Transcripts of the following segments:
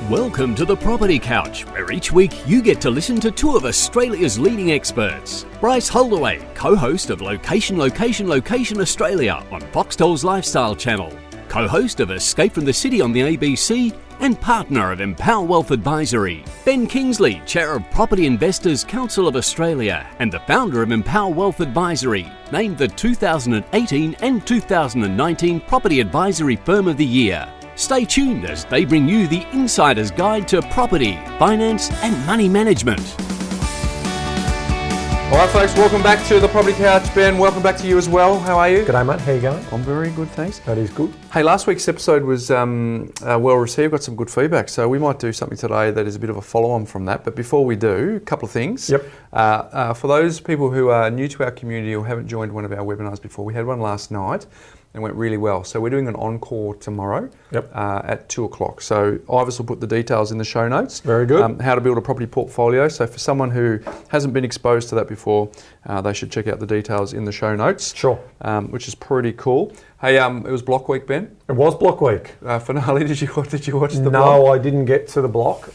Welcome to the Property Couch, where each week you get to listen to two of Australia's leading experts. Bryce Holdaway, co-host of Location Australia on Foxtel's Lifestyle Channel, co-host of Escape from the City on the ABC, and partner of Empower Wealth Advisory. Ben Kingsley, chair of Property Investors Council of Australia and the founder of Empower Wealth Advisory, named the 2018 and 2019 Property Advisory Firm of the Year. Stay tuned as they bring you the insider's guide to property, finance and money management. All right, folks, welcome back to the Property Couch. Ben, welcome back to you as well. How are you? G'day, mate. How you going? I'm very good, thanks. That is good. Hey, last week's episode was well received, got some good feedback, so we might do something today that is a bit of a follow-on from that. But before we do, a couple of things. Yep. For those people who are new to our community or haven't joined one of our webinars before, we had one last night and went really well. So we're doing an encore tomorrow at 2 o'clock. So Ivis will put the details in the show notes. Very good. How to build a property portfolio. So for someone who hasn't been exposed to that before, they should check out the details in the show notes. Sure. Which is pretty cool. Hey, it was block week, Ben. It was block week. Finale, did you watch the block? No, I didn't get to the block.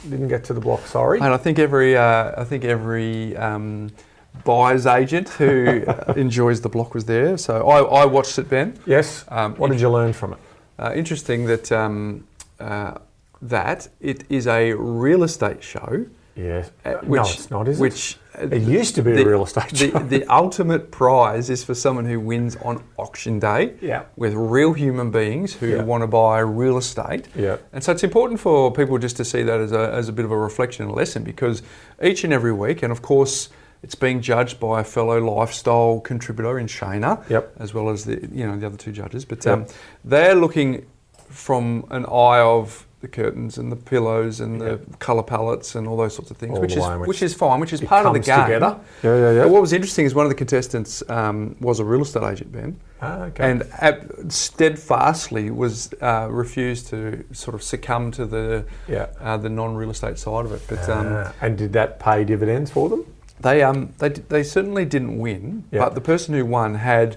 Sorry. And I think every buyer's agent who enjoys the block was there. So I watched it, Ben. Yes. What did you learn from it? Interesting that that it is a real estate show. Yes. Which, no, it's not, is which, it? It used to be a real estate show. The ultimate prize is for someone who wins on auction day with real human beings who want to buy real estate. Yeah. And so it's important for people just to see that as a bit of a reflection and a lesson, because each and every week, and of course, it's being judged by a fellow lifestyle contributor in Shayna, as well as the other two judges. But they're looking from an eye of the curtains and the pillows and the colour palettes and all those sorts of things, which is fine, which is part of the game. Together. But what was interesting is one of the contestants was a real estate agent, Ben, and steadfastly was refused to sort of succumb to the non-real estate side of it. But and did that pay dividends for them? They certainly didn't win, but the person who won had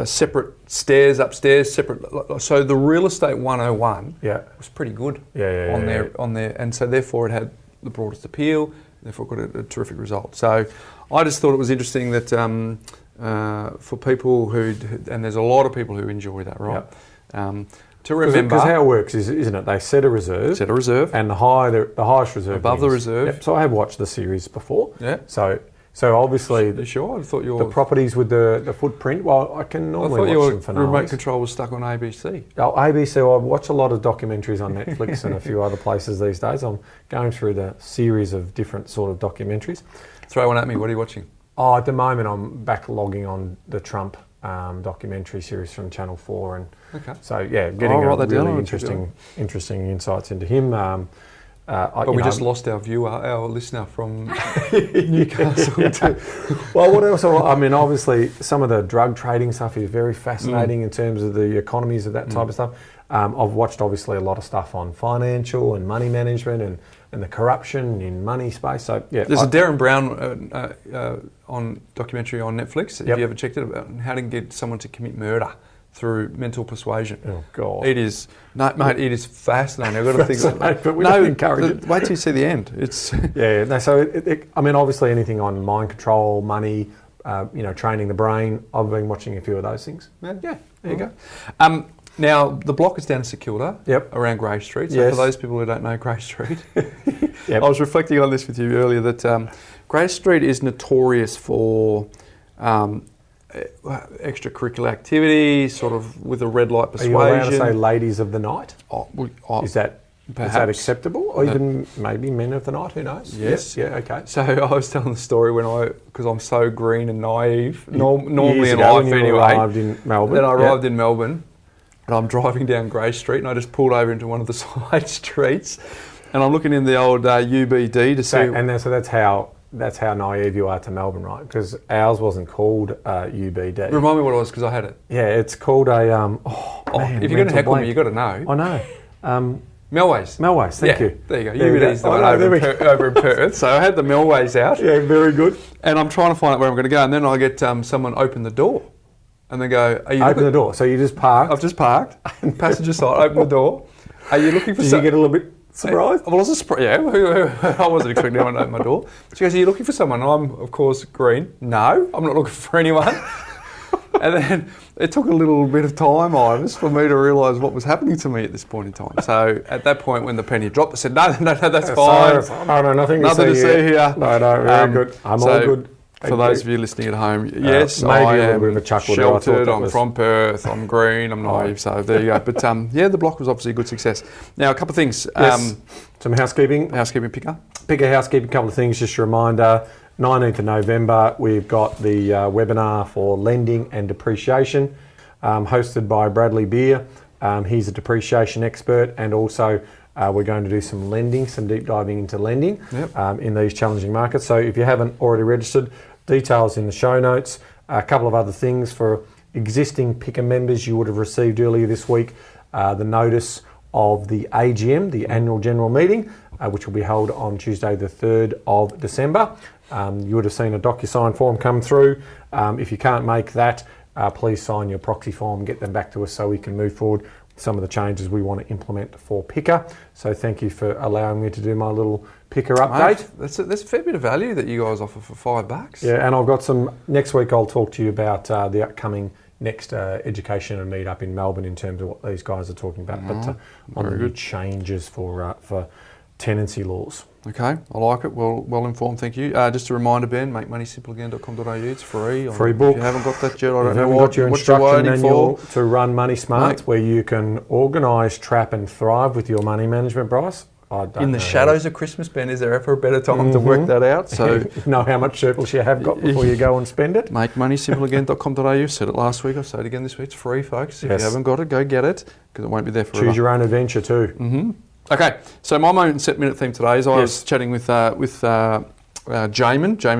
separate stairs upstairs, separate. So the real estate 101 was pretty good on there, and so therefore it had the broadest appeal. Therefore, got a terrific result. So I just thought it was interesting that for people who, and there's a lot of people who enjoy that, right? To remember, because how it works is, isn't it? They set a reserve, and the highest reserve above wins. the reserve. Yep. So I have watched the series before. Yeah. So obviously, sure. I thought the properties with the footprint. Well, I can normally watch them for your remote control was stuck on ABC. Oh, ABC. I watch a lot of documentaries on Netflix and a few other places these days. I'm going through the series of different sort of documentaries. Throw one at me. What are you watching? Oh, at the moment I'm backlogging on the Trump documentary series from Channel 4, and so getting really interesting insights into him. But we just lost our listener from Newcastle. Well, what else? I mean, obviously, some of the drug trading stuff is very fascinating in terms of the economies of that type of stuff. I've watched, obviously, a lot of stuff on financial and money management and the corruption in money space. So, there's a Darren Brown on documentary on Netflix. Have you ever checked it, about how to get someone to commit murder through mental persuasion? Oh God! It is, mate. It is fascinating. I've got to think. But we don't encourage it. Wait till you see the end. It's So I mean, obviously, anything on mind control, money, training the brain. I've been watching a few of those things. There you go. Now, the block is down in St Kilda, around Grey Street. So for those people who don't know Grey Street, I was reflecting on this with you earlier, that Grey Street is notorious for extracurricular activities, sort of with a red light persuasion. Are you allowed to say ladies of the night? Is that acceptable? Or even maybe men of the night, who knows? Yes. Yeah, okay. So I was telling the story because I'm so green and naive, normally in life anyway. Arrived in Melbourne. Then I arrived in Melbourne, and I'm driving down Grey Street, and I just pulled over into one of the side streets, and I'm looking in the old UBD to see. And so that's how naive you are to Melbourne, right? Because ours wasn't called UBD. Remind me what it was, because I had it. Yeah, it's called a. If you're going to heckle me, you've got to know. I know. Melways, thank you. There you go. UBD's the one over in Perth. So I had the Melways out. Yeah, very good. And I'm trying to find out where I'm going to go, and then I get someone open the door. And they go, are you open the door. So you just parked? I've just parked. Passenger side, open the door. Are you looking for? Did you get a little bit surprised? I was surprised. Yeah, I wasn't expecting anyone to open my door. She goes, "Are you looking for someone?" I'm, of course, green. No, I'm not looking for anyone. And then it took a little bit of time, Iris, for me to realise what was happening to me at this point in time. So at that point, when the penny dropped, I said, "No, that's fine. No, nothing to see here. No, very good. I'm all good." For those of you listening at home, yes, maybe I a little am bit of a chuckle sheltered, I'm from Perth, I'm green, I'm naive, so there you go. But the block was obviously a good success. Now, a couple of things. Yes. Some housekeeping. Housekeeping picker. Picker housekeeping, couple of things, just a reminder. 19th of November, we've got the webinar for lending and depreciation, hosted by Bradley Beer. He's a depreciation expert, and also we're going to do some lending, some deep diving into lending in these challenging markets. So if you haven't already registered, details in the show notes. A couple of other things for existing Picker members, you would have received earlier this week the notice of the AGM, the annual general meeting, which will be held on Tuesday the 3rd of December. You would have seen a DocuSign form come through. If you can't make that, please sign your proxy form, get them back to us so we can move forward with some of the changes we want to implement for Picker. So thank you for allowing me to do my little Picker update. Mate, there's a fair bit of value that you guys offer for $5. Yeah, and I've got some, next week I'll talk to you about the upcoming next education and meetup in Melbourne in terms of what these guys are talking about, but on the new changes for tenancy laws. Okay, I like it. Well informed, thank you. Just a reminder, Ben, makemoneysimpleagain.com.au. It's free. Free book. If you haven't got that yet, I don't know what your you're instruction waiting manual for. To run Money Smart, where you can organise, trap and thrive with your money management, Bryce. In the shadows of Christmas, Ben, is there ever a better time to work that out? So know how much surplus you have got before you go and spend it. Makemoneysimpleagain.com.au. Said it last week, I'll say it again this week. It's free, folks. If you haven't got it, go get it, because it won't be there forever. Choose your own adventure too. Mm-hmm. Okay, so my moment and set minute theme today is I was chatting with Jamin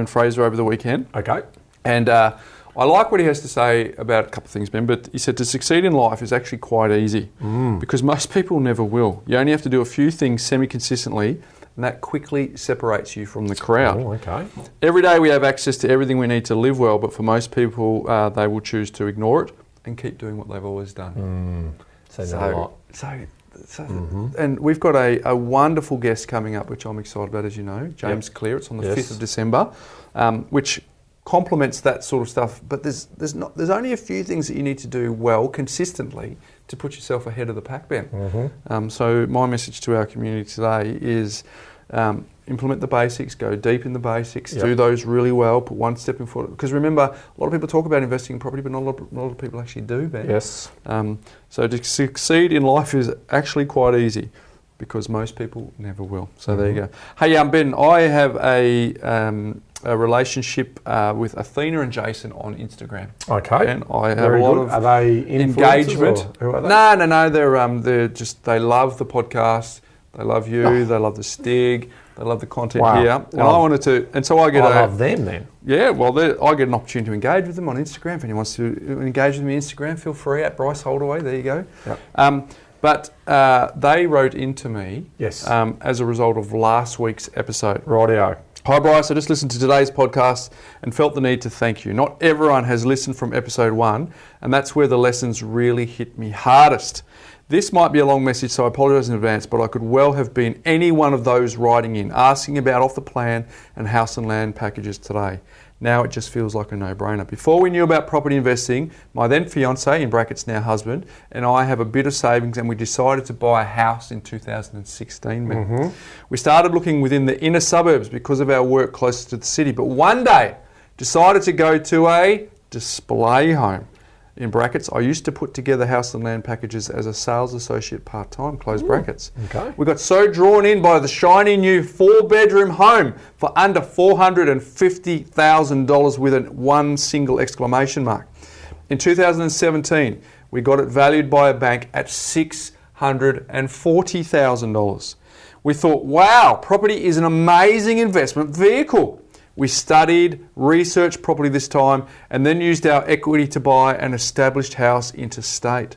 Fraser over the weekend. Okay. And I like what he has to say about a couple of things, Ben, but he said to succeed in life is actually quite easy because most people never will. You only have to do a few things semi-consistently, and that quickly separates you from the crowd. Oh, okay. Every day we have access to everything we need to live well, but for most people, they will choose to ignore it and keep doing what they've always done. And we've got a wonderful guest coming up, which I'm excited about, as you know, James Clear. It's on the 5th of December, which complements that sort of stuff. But there's only a few things that you need to do well consistently to put yourself ahead of the pack, Ben. So my message to our community today is implement the basics, go deep in the basics, do those really well, put one step in front. Because remember, a lot of people talk about investing in property, but not a lot of people actually do, Ben. Yes. So to succeed in life is actually quite easy because most people never will. So there you go. Hey, Ben, I have a relationship with Athena and Jason on Instagram. Okay. And I have a lot of Are they engagement. Who are they? No. They're just, they love the podcast. They love you. They love the Stig. They love the content here. And I wanted to, and so I love them then. Yeah, well, I get an opportunity to engage with them on Instagram. If anyone wants to engage with me on Instagram, feel free at Bryce Holdaway. There you go. Yep. But they wrote into me as a result of last week's episode. Rightio. Hi Bryce, I just listened to today's podcast and felt the need to thank you. Not everyone has listened from episode 1, and that's where the lessons really hit me hardest. This might be a long message, so I apologise in advance, but I could well have been any one of those writing in, asking about off the plan and house and land packages today. Now it just feels like a no-brainer. Before we knew about property investing, my then fiancé, in brackets now husband, and I have a bit of savings, and we decided to buy a house in 2016. We started looking within the inner suburbs because of our work closer to the city, but one day decided to go to a display home. In brackets, I used to put together house and land packages as a sales associate part-time, close brackets. Okay. We got so drawn in by the shiny new 4-bedroom home for under $450,000 with one single exclamation mark. In 2017, we got it valued by a bank at $640,000. We thought, wow, property is an amazing investment vehicle. We studied, researched property this time, and then used our equity to buy an established house interstate.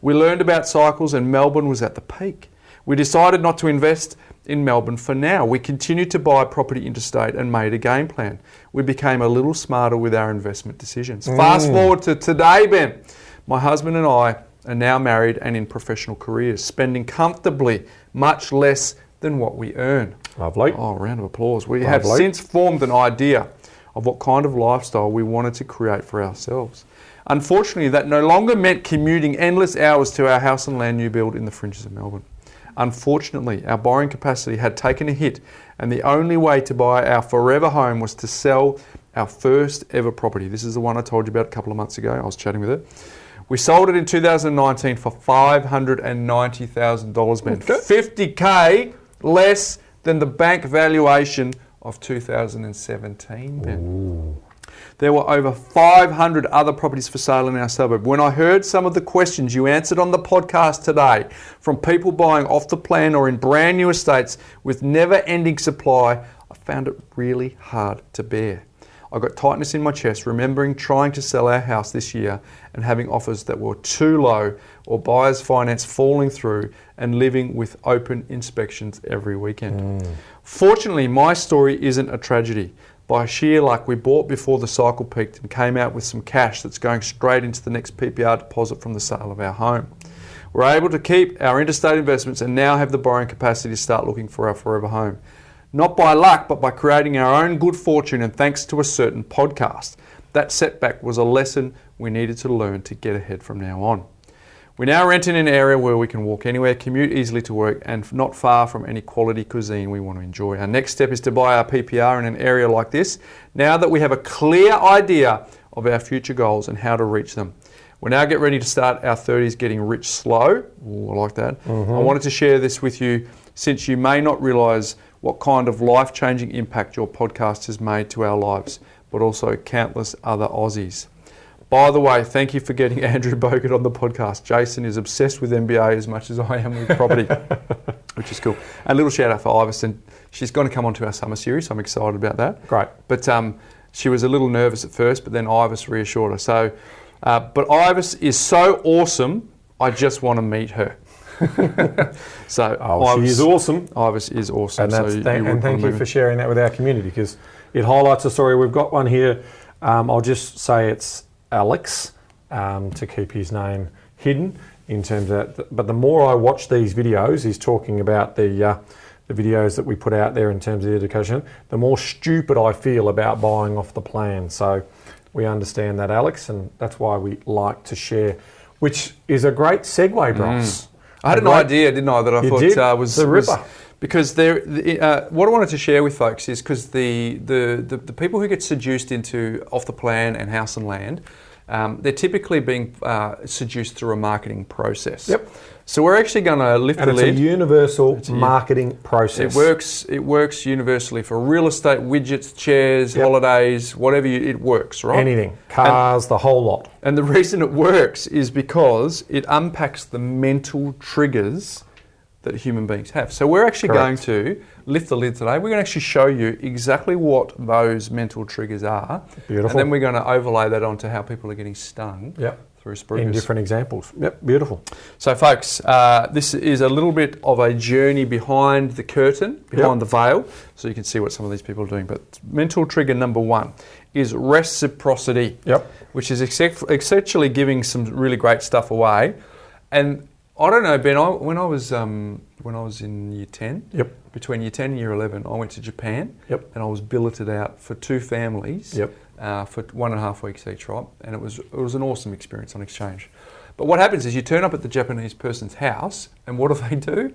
We learned about cycles, and Melbourne was at the peak. We decided not to invest in Melbourne for now. We continued to buy property interstate and made a game plan. We became a little smarter with our investment decisions. Fast forward to today, Ben. My husband and I are now married and in professional careers, spending comfortably much less than what we earn. Lovely. Oh, round of applause. We have since formed an idea of what kind of lifestyle we wanted to create for ourselves. Unfortunately, that no longer meant commuting endless hours to our house and land new build in the fringes of Melbourne. Unfortunately, our borrowing capacity had taken a hit, and the only way to buy our forever home was to sell our first ever property. This is the one I told you about a couple of months ago. I was chatting with her. We sold it in 2019 for $590,000, Ben. Okay. $50K less than the bank valuation of 2017, Ben. Ooh. There were over 500 other properties for sale in our suburb. When I heard some of the questions you answered on the podcast today from people buying off the plan or in brand new estates with never-ending supply, I found it really hard to bear. I got tightness in my chest remembering trying to sell our house this year and having offers that were too low or buyer's finance falling through and living with open inspections every weekend. Fortunately, my story isn't a tragedy. By sheer luck, we bought before the cycle peaked and came out with some cash that's going straight into the next PPR deposit from the sale of our home. We're able to keep our interstate investments and now have the borrowing capacity to start looking for our forever home. Not by luck, but by creating our own good fortune and thanks to a certain podcast. That setback was a lesson we needed to learn to get ahead from now on. We now rent in an area where we can walk anywhere, commute easily to work, and not far from any quality cuisine we want to enjoy. Our next step is to buy our PPR in an area like this, now that we have a clear idea of our future goals and how to reach them. We're now getting ready to start our 30s getting rich slow. Ooh, I like that. I wanted to share this with you since you may not realise what kind of life-changing impact your podcast has made to our lives, but also countless other Aussies. By the way, thank you for getting Andrew Bogut on the podcast. Jason is obsessed with NBA as much as I am with property, which is cool. And a little shout out for Ivis, and she's going to come onto our summer series, so I'm excited about that. Great. But she was a little nervous at first, but then Ivis reassured her. So, but Ivis is so awesome, I just want to meet her. So Ivis, she is awesome. Ivis is awesome. And, thank you for sharing that with our community, because it highlights a story. We've got one here. I'll just say it's Alex, to keep his name hidden in terms of that. But the more I watch these videos, he's talking about the videos that we put out there in terms of the education, the more stupid I feel about buying off the plan. So we understand that, Alex, and that's why we like to share, which is a great segue, Bryce. I had an idea, didn't I, that I thought was the ripper. Because what I wanted to share with folks is because the people who get seduced into off the plan and house and land, they're typically being seduced through a marketing process. Yep. So we're actually going to lift the lid. And it's a universal marketing process. It works universally for real estate, widgets, chairs, holidays, whatever it works, right? Anything, cars, the whole lot. And the reason it works is because it unpacks the mental triggers that human beings have. So we're actually going to lift the lid today. We're going to actually show you exactly what those mental triggers are. Beautiful. And then we're going to overlay that onto how people are getting stung through Spruikers. In different examples. Yep, beautiful. So folks, this is a little bit of a journey behind the curtain, behind the veil, so you can see what some of these people are doing. But mental trigger number one is reciprocity, which is essentially giving some really great stuff away. And I don't know, Ben, when I was in year 10, between year 10 and year 11, I went to Japan and I was billeted out for two families for 1.5 weeks each, right? And it was an awesome experience on exchange. But what happens is you turn up at the Japanese person's house and what do?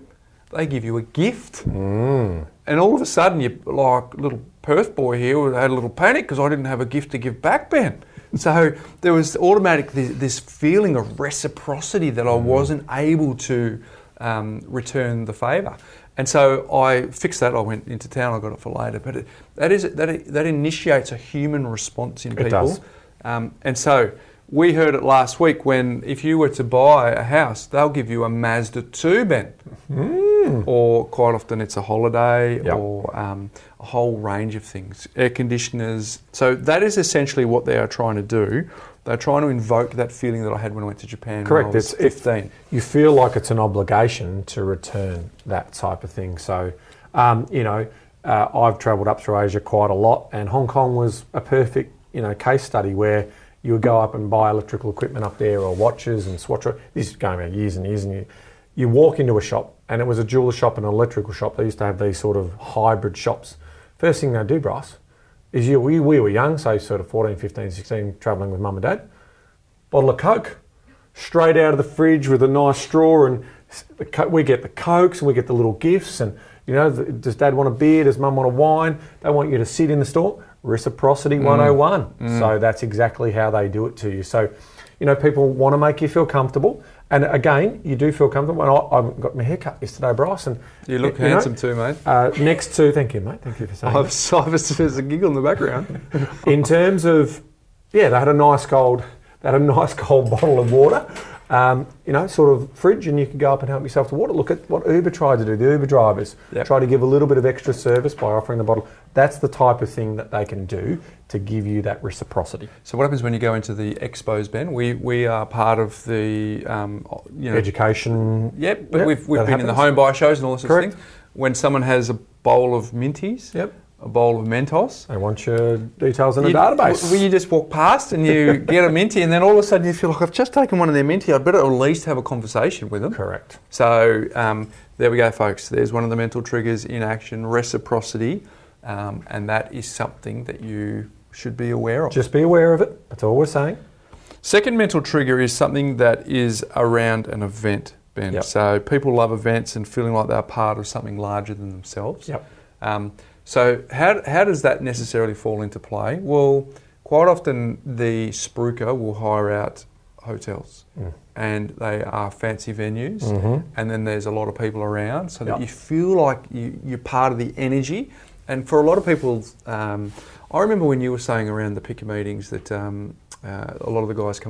They give you a gift. And all of a sudden, you're like little Perth boy here, had a little panic because I didn't have a gift to give back, Ben. So there was automatically this feeling of reciprocity that I wasn't able to return the favour. And so I fixed that. I went into town. I got it for later. But that initiates a human response in people. It does. And so we heard it last week when if you were to buy a house, they'll give you a Mazda 2, Ben. Or quite often it's a holiday or a whole range of things, air conditioners. So that is essentially what they are trying to do. They're trying to invoke that feeling that I had when I went to Japan when I was 15. You feel like it's an obligation to return that type of thing. So, I've travelled up through Asia quite a lot, and Hong Kong was a perfect, case study where you would go up and buy electrical equipment up there, or watches and swatch. This is going back years and years and years. You walk into a shop, and it was a jeweler shop and an electrical shop. They used to have these sort of hybrid shops. First thing they do, Bryce, is we were young, so sort of 14, 15, 16, travelling with mum and dad. Bottle of Coke, straight out of the fridge with a nice straw, and we get the Cokes and we get the little gifts, and does dad want a beer, does mum want a wine? They want you to sit in the store. Reciprocity 101. So that's exactly how they do it to you. So, people want to make you feel comfortable. And again, you do feel comfortable. And I got my hair cut yesterday, Bryce. And you look handsome too, mate. Next to, thank you, mate. Thank you for saying that. There's a giggle in the background. In terms of, they had a nice cold bottle of water. Sort of fridge, and you can go up and help yourself to water. Look at what Uber tried to do. The Uber drivers try to give a little bit of extra service by offering the bottle. That's the type of thing that they can do to give you that reciprocity. So what happens when you go into the expos, Ben? We are part of the education. Yep, but we've been in the home buy shows and all sorts of things. When someone has a bowl of minties. Yep. A bowl of Mentos. They want your details in a database. Well, you just walk past and you get a minty, and then all of a sudden you feel like, I've just taken one of their minty, I'd better at least have a conversation with them. Correct. So there we go, folks. There's one of the mental triggers in action, reciprocity, and that is something that you should be aware of. Just be aware of it. That's all we're saying. Second mental trigger is something that is around an event, Ben. Yep. So people love events and feeling like they're part of something larger than themselves. Yep. So how does that necessarily fall into play? Well, quite often the Spruiker will hire out hotels and they are fancy venues, and then there's a lot of people around so that you feel like you're part of the energy. And for a lot of people, I remember when you were saying around the picker meetings that a lot of the guys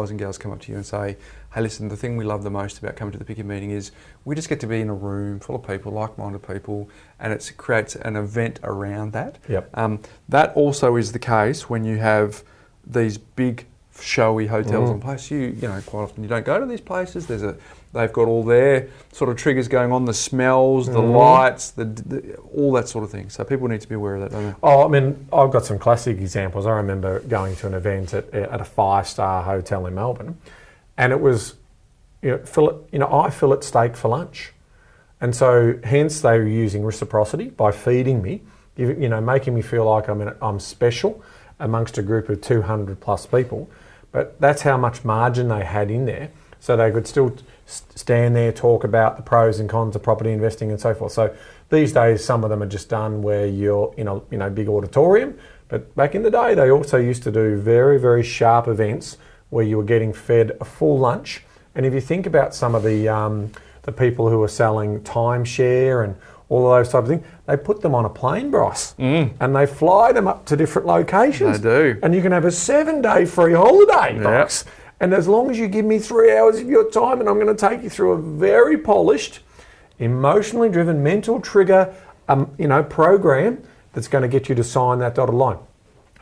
and gals come up to you and say, hey, listen, the thing we love the most about coming to the picker meeting is we just get to be in a room full of people, like-minded people, and it creates an event around that. Yep. That also is the case when you have these big, showy hotels and places. Quite often you don't go to these places. They've got all their sort of triggers going on, the smells, the lights, all that sort of thing. So people need to be aware of that, don't they? Oh, I mean, I've got some classic examples. I remember going to an event at a 5-star hotel in Melbourne, and it was, I fillet steak for lunch. And so hence they were using reciprocity by feeding me, making me feel like I'm special amongst a group of 200 plus people. But that's how much margin they had in there. So they could still stand there, talk about the pros and cons of property investing and so forth. So these days, some of them are just done where you're in a big auditorium. But back in the day, they also used to do very, very sharp events where you were getting fed a full lunch. And if you think about some of the people who are selling timeshare and all of those types of things, they put them on a plane, Bryce, and they fly them up to different locations. They do. And you can have a 7-day free holiday, Bryce. Yep. And as long as you give me 3 hours of your time, and I'm going to take you through a very polished, emotionally driven mental trigger, program that's going to get you to sign that dotted line.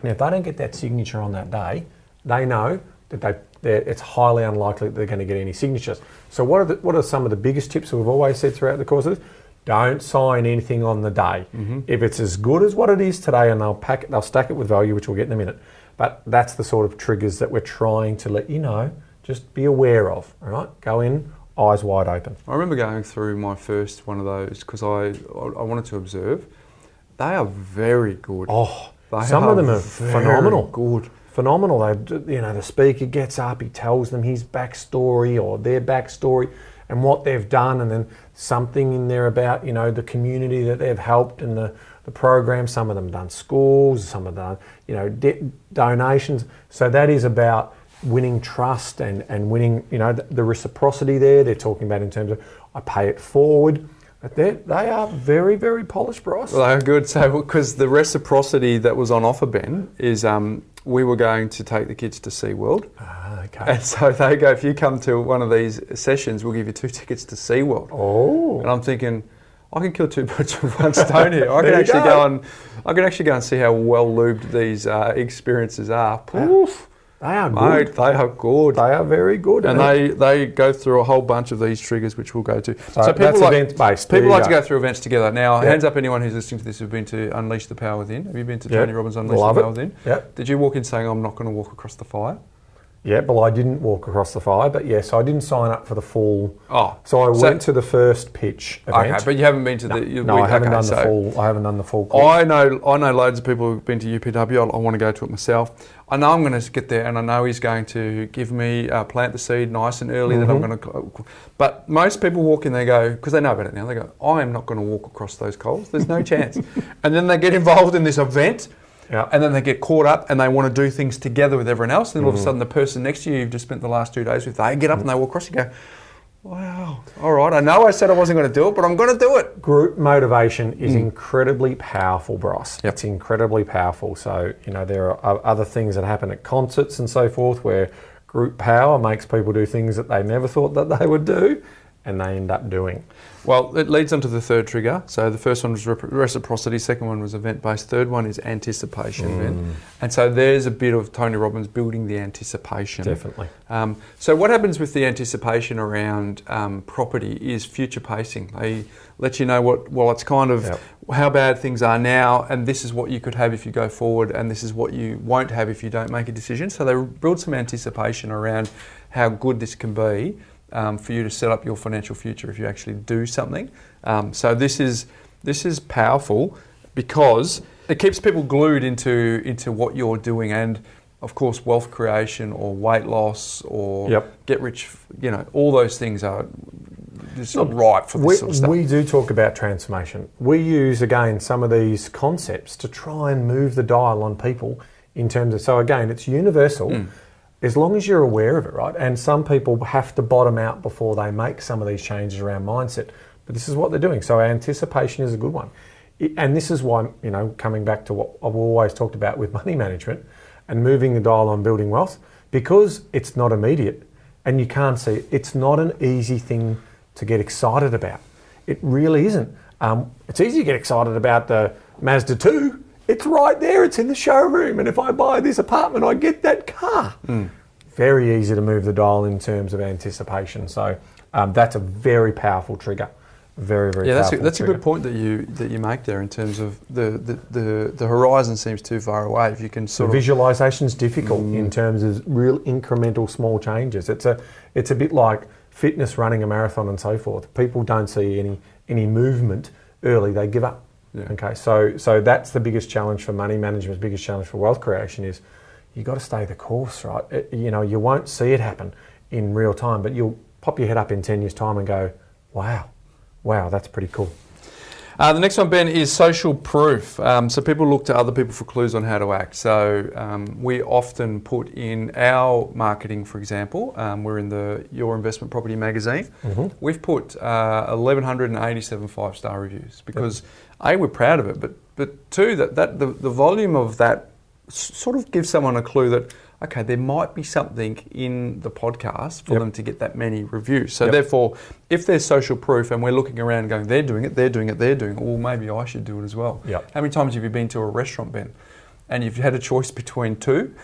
Now, if they don't get that signature on that day, they know that it's highly unlikely that they're going to get any signatures. So what are some of the biggest tips that we've always said throughout the course of this? Don't sign anything on the day. If it's as good as what it is today, and they'll stack it with value, which we'll get in a minute. But that's the sort of triggers that we're trying to let you know, just be aware of, all right? Go in, eyes wide open. I remember going through my first one of those because I wanted to observe. They are very good. Oh, some of them are phenomenal. Good. Phenomenal. The speaker gets up, he tells them his backstory or their backstory and what they've done, and then something in there about, the community that they've helped and the program. Some of them done schools, some of them done, donations. So that is about winning trust and winning, the reciprocity there. They're talking about in terms of, I pay it forward. But they are very, very polished, Bryce. Well, they're good. So, because the reciprocity that was on offer, Ben, is we were going to take the kids to SeaWorld. Okay. And so they go, if you come to one of these sessions, we'll give you 2 tickets to SeaWorld. Oh. And I'm thinking, I can kill 2 birds with 1 stone here. I can actually go and see how well lubed these experiences are. Poof. They are good. Mate, they are good. They are very good. And they go through a whole bunch of these triggers, which we'll go to. So people event-based. People like to go through events together. Now, hands up anyone who's listening to this who's been to Unleash the Power Within. Have you been to Tony Robbins' Unleash the Power Within? Yep. Did you walk in saying, I'm not going to walk across the fire? Yeah, well, I didn't walk across the fire, but yes, I didn't sign up for the full. Oh, so I went to the first pitch event. Okay, but you haven't been to the. No, I haven't done the full. I haven't done the full course. I know loads of people who've been to UPW. I want to go to it myself. I know I'm going to get there, and I know he's going to give me plant the seed nice and early that I'm going to. But most people walk in, they go, because they know about it now. They go, I am not going to walk across those coals. There's no chance. And then they get involved in this event. Yeah. And then they get caught up and they want to do things together with everyone else. And all of a sudden the person next to you you've just spent the last 2 days with, they get up and they walk across, you go, wow, all right, I know I said I wasn't going to do it, but I'm going to do it. Group motivation is incredibly powerful, Bryce. Yep. It's incredibly powerful. So, there are other things that happen at concerts and so forth where group power makes people do things that they never thought that they would do, and they end up doing. Well, it leads on to the third trigger. So the first one was reciprocity, second one was event-based, third one is anticipation, Ben. And so there's a bit of Tony Robbins building the anticipation. Definitely. So what happens with the anticipation around property is future pacing. They let you know it's kind of how bad things are now, and this is what you could have if you go forward, and this is what you won't have if you don't make a decision. So they build some anticipation around how good this can be. For you to set up your financial future if you actually do something. So this is powerful because it keeps people glued into what you're doing, and of course wealth creation or weight loss or get rich, all those things are just ripe for this sort of stuff. We do talk about transformation. We use, again, some of these concepts to try and move the dial on people in terms of, so again, it's universal. As long as you're aware of it, right? And some people have to bottom out before they make some of these changes around mindset. But this is what they're doing. So anticipation is a good one. And this is why, coming back to what I've always talked about with money management and moving the dial on building wealth, because it's not immediate and you can't see it, it's not an easy thing to get excited about. It really isn't. It's easy to get excited about the Mazda 2. It's right there, it's in the showroom, and if I buy this apartment, I get that car. Very easy to move the dial in terms of anticipation. So that's a very powerful trigger. Very, very powerful. That's a good point that you make there in terms of the horizon seems too far away. If you can sort of visualization's difficult in terms of real incremental small changes. It's a bit like fitness, running a marathon and so forth. People don't see any movement early, they give up. Yeah. Okay, so that's the biggest challenge for money management, biggest challenge for wealth creation is you've got to stay the course, right? You won't see it happen in real time, but you'll pop your head up in 10 years' time and go, wow, that's pretty cool. The next one, Ben, is social proof. So people look to other people for clues on how to act. So we often put in our marketing, for example, we're in Your Investment Property magazine. We've put 1,187 5-star reviews because A, we're proud of it, but two, that the volume of that sort of gives someone a clue that, okay, there might be something in the podcast for them to get that many reviews. So therefore, if there's social proof and we're looking around going, they're doing it, well, maybe I should do it as well. How many times have you been to a restaurant, Ben, and you've had a choice between two,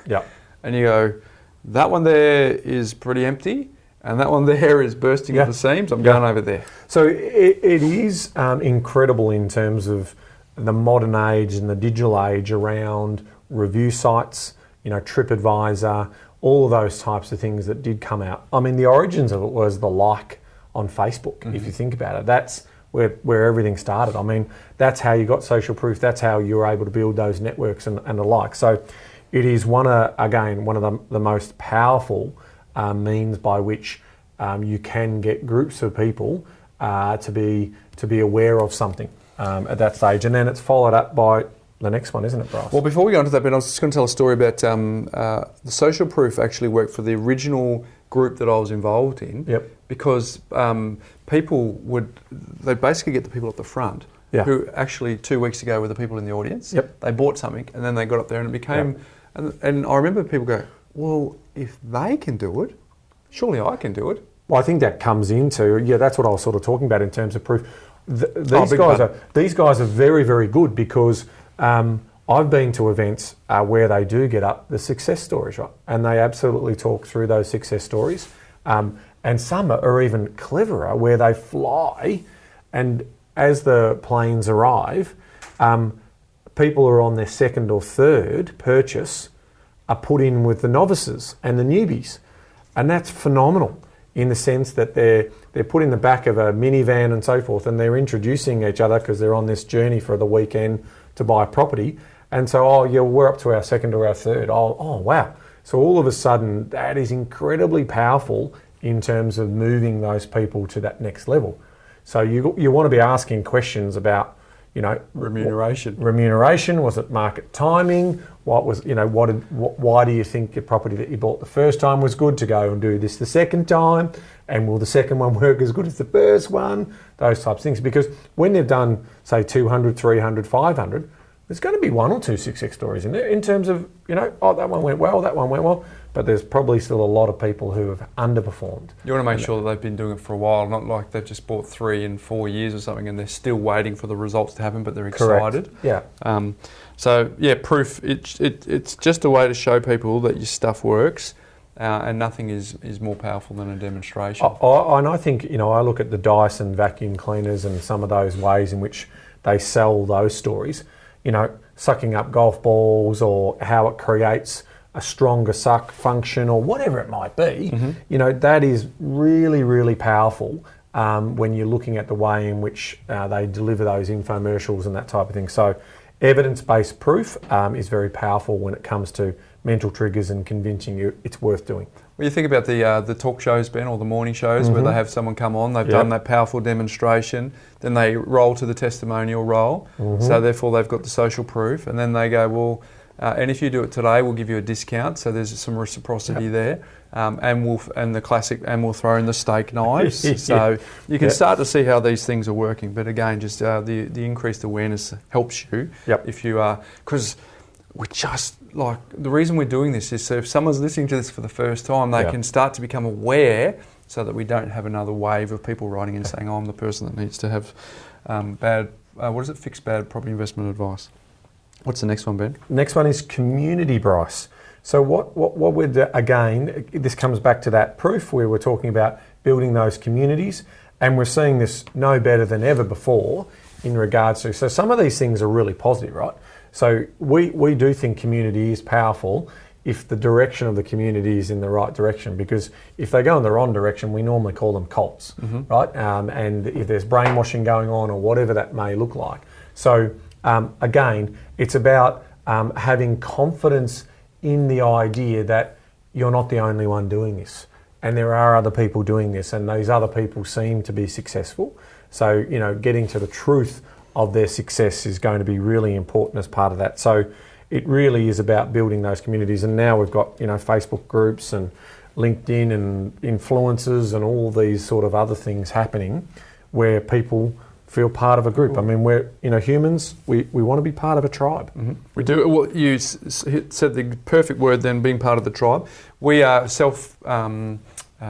and you go, that one there is pretty empty, and that one there is bursting at the seams, I'm going over there. So it is incredible in terms of the modern age and the digital age around review sites, TripAdvisor, all of those types of things that did come out. I mean, the origins of it was the like on Facebook, if you think about it. That's where everything started. I mean, that's how you got social proof. That's how you were able to build those networks and the like. So it is one of the most powerful means by which you can get groups of people to be aware of something at that stage. And then it's followed up by the next one, isn't it, Bryce? Well, before we go on to that, Ben, I was just going to tell a story about the social proof actually worked for the original group that I was involved in. Because people they'd basically get the people at the front who actually 2 weeks ago were the people in the audience. They bought something and then they got up there and it became, and I remember people go, well, if they can do it, surely I can do it. Well, I think that comes into, that's what I was sort of talking about in terms of proof. These guys are very, very good because I've been to events where they do get up the success stories, right? And they absolutely talk through those success stories. And some are even cleverer where they fly and as the planes arrive, people are on their second or third purchase are put in with the novices and the newbies. And that's phenomenal in the sense that they're put in the back of a minivan and so forth, and they're introducing each other because they're on this journey for the weekend to buy a property. And so, we're up to our second or our third. Oh, wow. So all of a sudden, that is incredibly powerful in terms of moving those people to that next level. So you want to be asking questions about, remuneration. Was it market timing? What was, why do you think your property that you bought the first time was good to go and do this the second time? And will the second one work as good as the first one? Those types of things. Because when they've done, say, 200, 300, 500, there's going to be one or two success stories in there in terms of, that one went well, that one went well. But there's probably still a lot of people who have underperformed. You want to make sure that they've been doing it for a while, not like they've just bought 3 and 4 years or something and they're still waiting for the results to happen, but they're excited. Correct. Yeah. Proof. It's just a way to show people that your stuff works, and nothing is more powerful than a demonstration. And I think, I look at the Dyson vacuum cleaners and some of those ways in which they sell those stories, sucking up golf balls or how it creates a stronger suck function or whatever it might be. Mm-hmm. That is really, really powerful when you're looking at the way in which they deliver those infomercials and that type of thing. So evidence-based proof is very powerful when it comes to mental triggers and convincing you it's worth doing. Well, you think about the talk shows, Ben, or the morning shows, where they have someone come on, they've done that powerful demonstration, then they roll to the testimonial role, so therefore they've got the social proof, and then they go, well, and if you do it today, we'll give you a discount, so there's some reciprocity there, and we'll throw in the steak knives, so you can start to see how these things are working. But again, just the increased awareness helps you if you are, because we just like the reason we're doing this is so if someone's listening to this for the first time, they can start to become aware, so that we don't have another wave of people writing in saying, I'm the person that needs to have fixed bad property investment advice. What's the next one, Ben? Next one is community, Bryce. So what we're again, this comes back to that proof where we're talking about building those communities, and we're seeing this no better than ever before in regards to, so some of these things are really positive, right? So we do think community is powerful if the direction of the community is in the right direction, because if they go in the wrong direction, we normally call them cults, right? And if there's brainwashing going on or whatever that may look like. So again, it's about having confidence in the idea that you're not the only one doing this, and there are other people doing this, and these other people seem to be successful. So, getting to the truth of their success is going to be really important as part of that. So it really is about building those communities. And now we've got, Facebook groups and LinkedIn and influencers and all these sort of other things happening where people feel part of a group. I mean, we're, humans, we want to be part of a tribe. Mm-hmm. We do. Well, you said the perfect word then, being part of the tribe. We are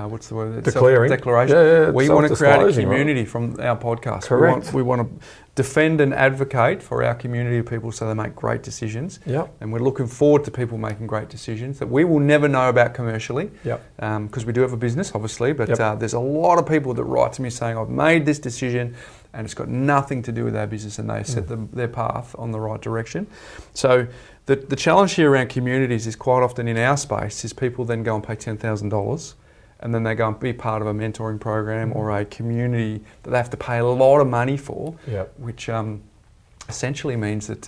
what's the word? Declaring. Declaration. Yeah, we want to create a community from our podcast. Correct. We want to defend and advocate for our community of people so they make great decisions. Yep. And we're looking forward to people making great decisions that we will never know about commercially. Yep. Because we do have a business, obviously, but there's a lot of people that write to me saying, I've made this decision and it's got nothing to do with our business, and they set their path on the right direction. So the challenge here around communities is quite often in our space is people then go and pay $10,000 and then they go and be part of a mentoring program or a community that they have to pay a lot of money for, which essentially means that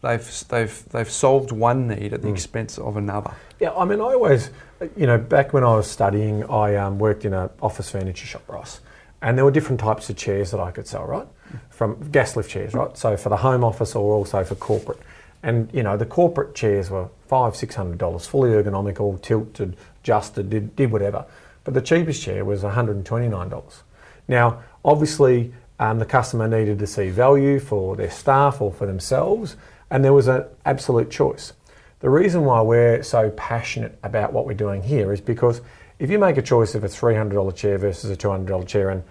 they've solved one need at the expense of another. Yeah, I mean, I always, back when I was studying, I worked in an office furniture shop, Ross, and there were different types of chairs that I could sell, right? From gas lift chairs, right? So for the home office or also for corporate. And, the corporate chairs were $500-$600, fully ergonomical, tilted, adjusted, did whatever. But the cheapest chair was $129. Now, obviously, the customer needed to see value for their staff or for themselves, and there was an absolute choice. The reason why we're so passionate about what we're doing here is because if you make a choice of a $300 chair versus a $200 chair and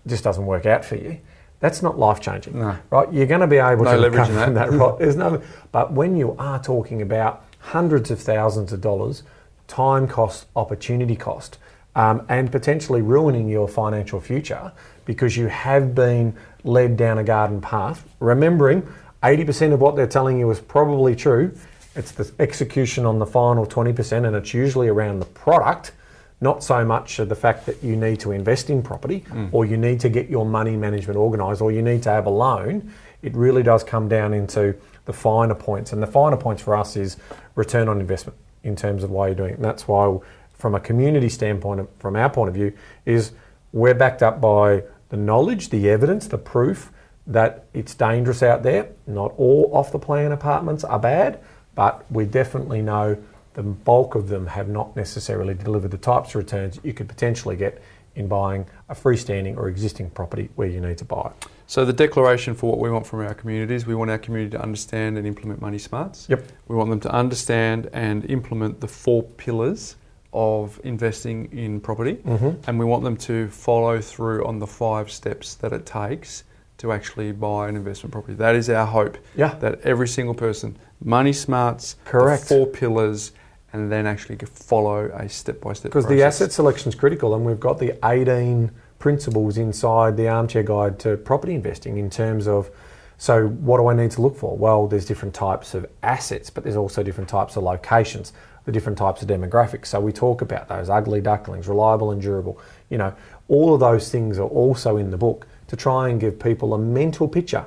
it just doesn't work out for you, that's not life-changing, right? You're going to be able to recover from that, right? There's no, but when you are talking about hundreds of thousands of dollars, time cost, opportunity cost, and potentially ruining your financial future because you have been led down a garden path, remembering 80% of what they're telling you is probably true, It's the execution on the final 20%, and it's usually around the product, not so much of the fact that you need to invest in property or you need to get your money management organised or you need to have a loan. It really does come down into the finer points. And the finer points for us is return on investment in terms of why you're doing it. And that's why, from a community standpoint, from our point of view, is we're backed up by the knowledge, the evidence, the proof that it's dangerous out there. Not all off-the-plan apartments are bad, but we definitely know the bulk of them have not necessarily delivered the types of returns you could potentially get in buying a freestanding or existing property where you need to buy it. So the declaration for what we want from our communities, we want our community to understand and implement money smarts. Yep. We want them to understand and implement the 4 pillars of investing in property, and we want them to follow through on the 5 steps that it takes to actually buy an investment property. That is our hope. Yeah. That every single person, money smarts, correct, the 4 pillars, and then actually follow a step-by-step process. Because the asset selection is critical, and we've got the 18 principles inside the Armchair Guide to Property Investing in terms of, so what do I need to look for? Well, there's different types of assets, but there's also different types of locations, the different types of demographics. So we talk about those ugly ducklings, reliable and durable. You know, all of those things are also in the book to try and give people a mental picture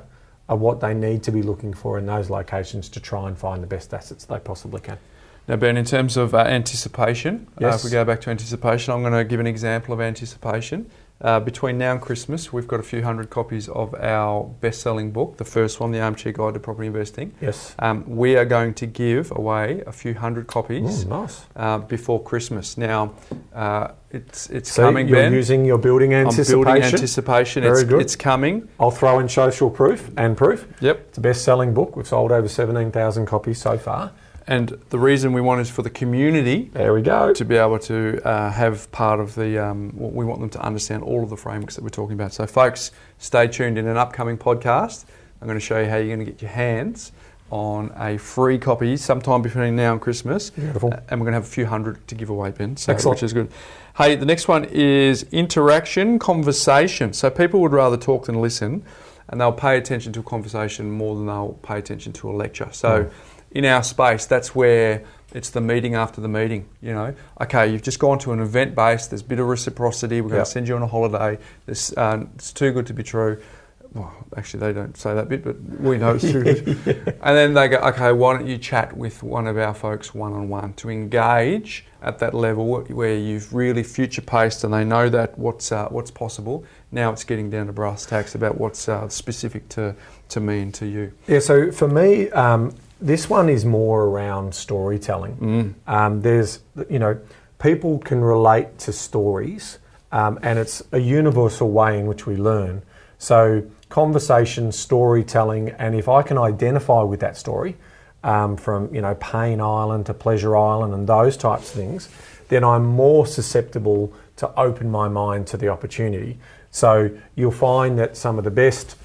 of what they need to be looking for in those locations to try and find the best assets they possibly can. Now, Ben, in terms of anticipation, yes. If we go back to anticipation, I'm going to give an example of anticipation. Between now and Christmas, we've got a few hundred copies of our best-selling book, the first one, The Armchair Guide to Property Investing. Yes. We are going to give away a few hundred copies before Christmas. Now, it's coming, Ben. You're using your building anticipation. I'm building anticipation. Very good. It's coming. I'll throw in social proof. Yep. It's a best-selling book. We've sold over 17,000 copies so far. And the reason we want is for the community, there we go, to be able to have part of the, we want them to understand all of the frameworks that we're talking about. So folks, stay tuned. In an upcoming podcast, I'm going to show you how you're going to get your hands on a free copy sometime between now and Christmas. Beautiful. And we're going to have a few hundred to give away, Ben. So, excellent. Which is good. Hey, the next one is interaction, conversation. So people would rather talk than listen, and they'll pay attention to a conversation more than they'll pay attention to a lecture. So in our space, that's where it's the meeting after the meeting, you know. Okay, you've just gone to an event base, there's a bit of reciprocity, we're going to send you on a holiday, it's too good to be true. Well, actually they don't say that bit, but we know it's too good. And then they go, okay, why don't you chat with one of our folks one-on-one to engage at that level where you've really future-paced and they know that what's possible. Now it's getting down to brass tacks about what's specific to me and to you. Yeah, so for me, this one is more around storytelling. There's, you know, people can relate to stories, and it's a universal way in which we learn. So conversation, storytelling, and if I can identify with that story, from, you know, Pain Island to Pleasure Island and those types of things, then I'm more susceptible to open my mind to the opportunity. So you'll find that some of the best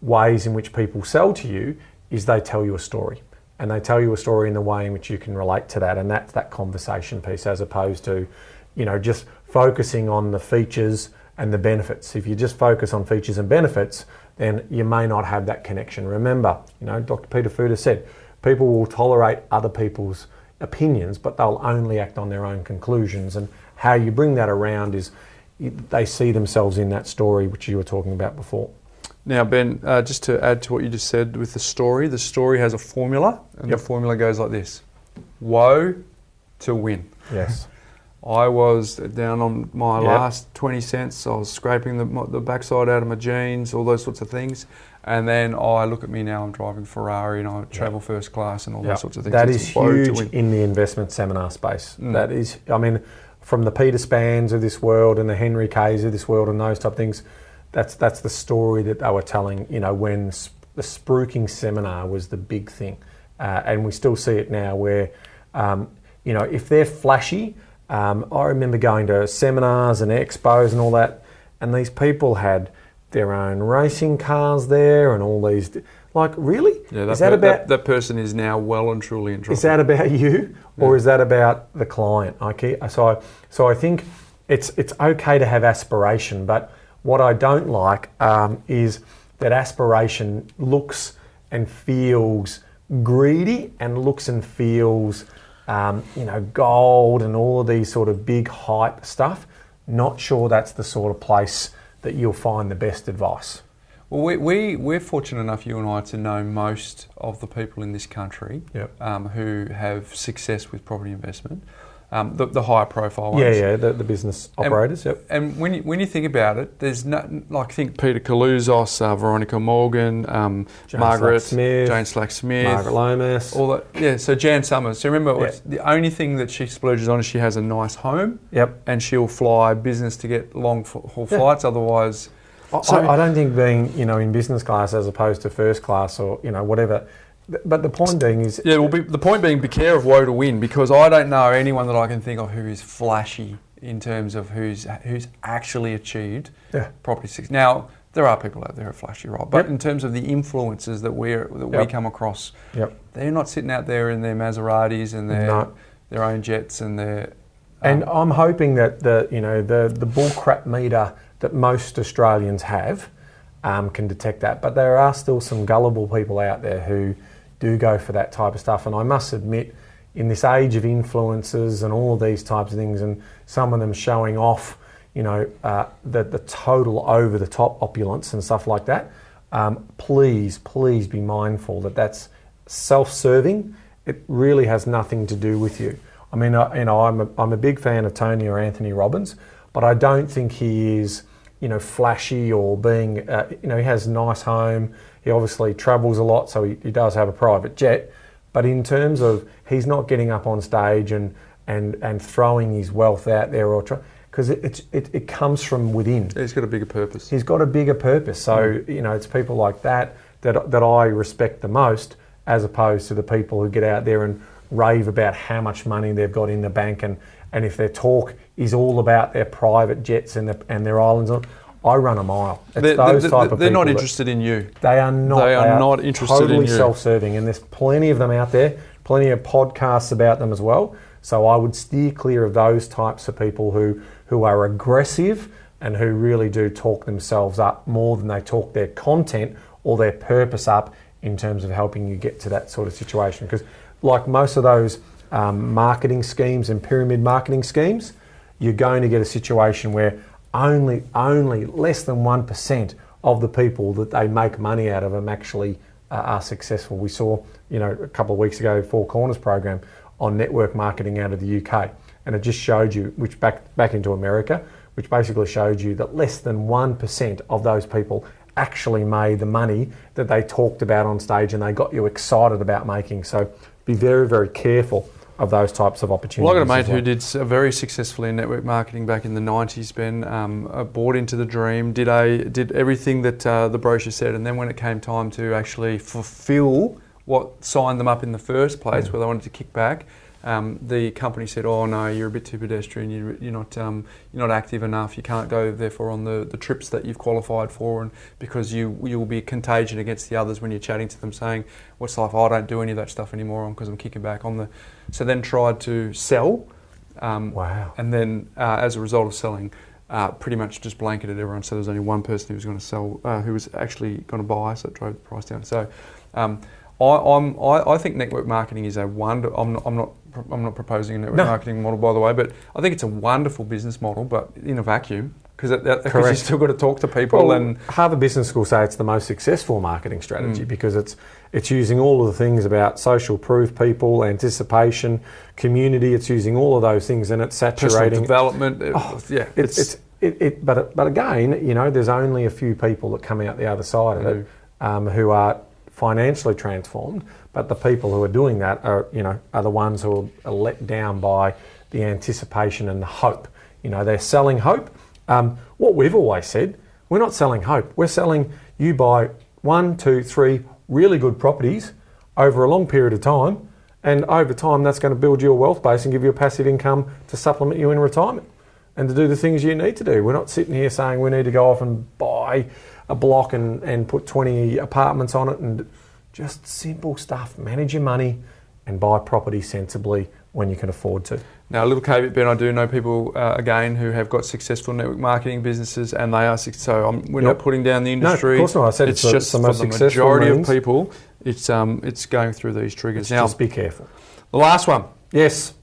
ways in which people sell to you is they tell you a story, and they tell you a story in the way in which you can relate to that, and that's that conversation piece, as opposed to, you know, just focusing on the features and the benefits. If you just focus on features and benefits, then you may not have that connection. Remember, you know, Dr. Peter Fuda said, people will tolerate other people's opinions, but they'll only act on their own conclusions, and how you bring that around is they see themselves in that story which you were talking about before. Now, Ben, just to add to what you just said with the story has a formula, and the formula goes like this: woe to win. Yes. I was down on my last 20 cents. I was scraping the backside out of my jeans, all those sorts of things. And then look at me now, I'm driving Ferrari and I travel first class and all those sorts of things. That is huge in the investment seminar space. That is, I mean, from the Peter Spans of this world and the Henry Kays of this world and those type of things, that's the story that they were telling, you know, when the spruiking seminar was the big thing. And we still see it now where, you know, if they're flashy, I remember going to seminars and expos and all that, and these people had their own racing cars there and all these, like, really? Yeah, that person is now well and truly in trouble. Is that about you, or is that about the client? Okay, so I think it's okay to have aspiration, but what I don't like is that aspiration looks and feels greedy and looks and feels, gold and all of these sort of big hype stuff, not sure that's the sort of place that you'll find the best advice. Well, we're fortunate enough, you and I, to know most of the people in this country who have success with property investment, the higher profile ones. The business operators. And when you think about it, there's think Peter Kaluzos, Veronica Morgan, Margaret Smith, Jane Slack-Smith, Margaret Lomas, all that. Yeah, so Jan Summers. So remember, the only thing that she splurges on is she has a nice home. Yep. And she'll fly business to get long haul flights. Otherwise. I don't think being, in business class as opposed to first class or, whatever. But the point being is... Yeah, the point being, be care of woe to win, because I don't know anyone that I can think of who is flashy in terms of who's actually achieved property success. Now, there are people out there who are flashy, right? But in terms of the influences that we come across, they're not sitting out there in their Maseratis and their own jets and their... And I'm hoping that the bullcrap meter that most Australians have can detect that. But there are still some gullible people out there who do go for that type of stuff. And I must admit, in this age of influencers and all of these types of things, and some of them showing off, the total over-the-top opulence and stuff like that, please be mindful that that's self-serving. It really has nothing to do with you. I mean, I'm a big fan of Tony or Anthony Robbins, but I don't think he is, flashy or being, he has a nice home. He obviously travels a lot, so he does have a private jet. But in terms of, he's not getting up on stage and throwing his wealth out there, or because it comes from within. He's got a bigger purpose. He's got a bigger purpose. So it's people like that I respect the most, as opposed to the people who get out there and rave about how much money they've got in the bank, and if their talk is all about their private jets and their islands. I run a mile. It's those type of people. They're not interested in you. They are not. They are not interested in you. Totally self-serving, and there's plenty of them out there. Plenty of podcasts about them as well. So I would steer clear of those types of people who are aggressive and who really do talk themselves up more than they talk their content or their purpose up in terms of helping you get to that sort of situation. Because like most of those marketing schemes and pyramid marketing schemes, you're going to get a situation where only less than 1% of the people that they make money out of them actually are successful. We saw, a couple of weeks ago, Four Corners program on network marketing out of the UK, and it just showed you, which back into America, which basically showed you that less than 1% of those people actually made the money that they talked about on stage and they got you excited about making. So be very, very careful of those types of opportunities. Well, I got a mate who did very successfully in network marketing back in the 90s, Ben, bought into the dream, did everything that the brochure said, and then when it came time to actually fulfill what signed them up in the first place, where they wanted to kick back, the company said, "Oh no, you're a bit too pedestrian. You're not active enough. You can't go therefore on the trips that you've qualified for, and because you will be contagion against the others when you're chatting to them, saying what's life? I don't do any of that stuff anymore because I'm kicking back on the." So then tried to sell. Wow. And then as a result of selling, pretty much just blanketed everyone. So there's only one person who was going to sell, who was actually going to buy. So it drove the price down. So. I think network marketing is a wonder. I'm not proposing a network marketing model, by the way, but I think it's a wonderful business model, but in a vacuum, because you've still got to talk to people. Well, and Harvard Business School say it's the most successful marketing strategy because it's using all of the things about social proof, people, anticipation, community. It's using all of those things, and it's saturating personal development. But again, there's only a few people that come out the other side of it who are financially transformed, but the people who are doing that are the ones who are let down by the anticipation and the hope. They're selling hope. What we've always said, we're not selling hope. We're selling you buy 1, 2, 3 really good properties over a long period of time, and over time that's going to build your wealth base and give you a passive income to supplement you in retirement and to do the things you need to do. We're not sitting here saying we need to go off and buy a block and put 20 apartments on it, and just simple stuff. Manage your money and buy property sensibly when you can afford to. Now, a little caveat, Ben, I do know people, again, who have got successful network marketing businesses, and they are, so we're not putting down the industry. No, of course not. I said it's just the most for the successful majority means. of people, it's going through these triggers. Now, just be careful. The last one. Yes.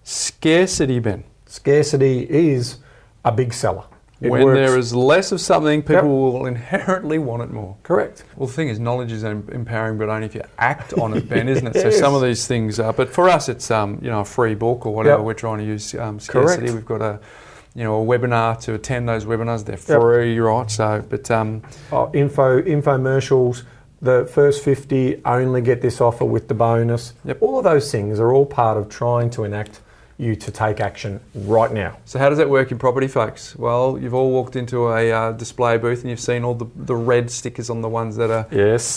Scarcity, Ben. Scarcity is a big seller. When works. There is less of something, people will inherently want it more. Correct. Well, the thing is, knowledge is empowering, but only if you act on it, Ben, isn't it? Yes. So some of these things are, but for us, it's a free book or whatever. We're trying to use scarcity. Correct. We've got a webinar to attend those webinars. They're free, right? So, but infomercials. The first 50 only get this offer with the bonus. Yep. All of those things are all part of trying to enact you to take action right now. So how does that work in property, folks? Well, you've all walked into a display booth and you've seen all the red stickers on the ones that are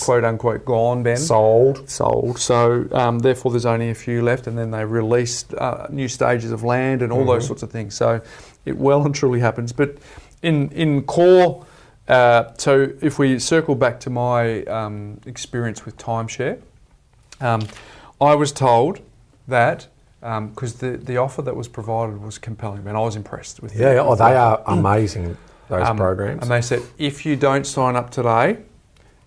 quote unquote gone, Ben. Sold. So therefore there's only a few left, and then they released new stages of land and all those sorts of things. So it well and truly happens. But in core, so if we circle back to my experience with timeshare, I was told that because the offer that was provided was compelling, and I was impressed with it. They are amazing, those programs. And they said, if you don't sign up today,